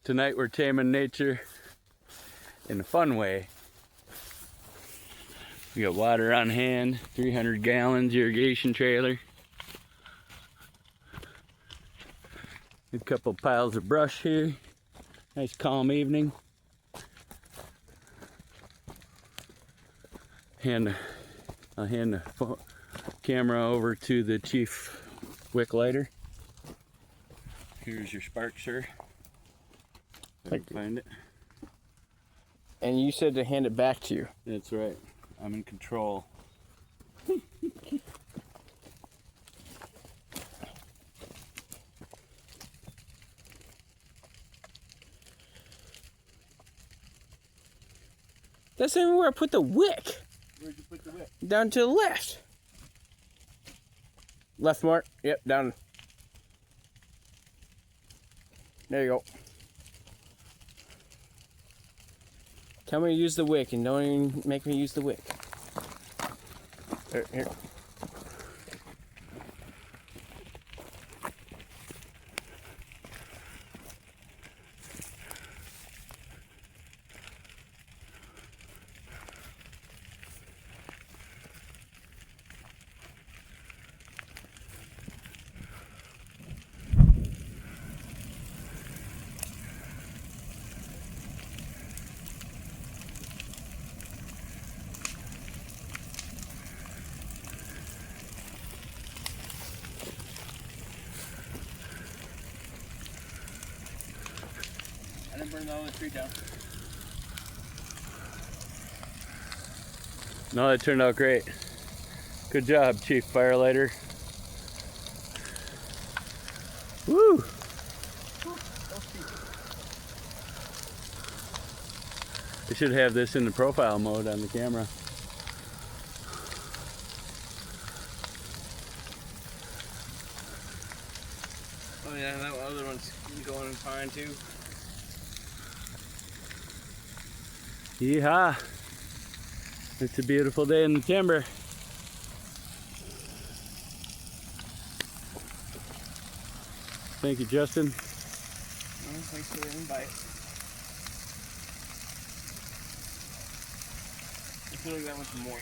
Tonight we're taming nature in a fun way. We got water on hand, 300 gallons irrigation trailer. A couple piles of brush here. Nice calm evening. I'll hand the camera over to the chief wick lighter. Here's your spark, sir. Thank you. Find it. And you said to hand it back to you. That's right. I'm in control. That's not even where I put the wick. Where'd you put the wick? Down to the left. Left, Mark. Yep, down. There you go. Tell me to use the wick and don't even make me use the wick. Here. I didn't burn the other tree down. No, that turned out great. Good job, Chief Firelighter. Woo! I should have this in the profile mode on the camera. Oh yeah, that other one's going fine too. Yeehaw! It's a beautiful day in the timber. Thank you, Justin. Thanks for the invite. I feel like that was more.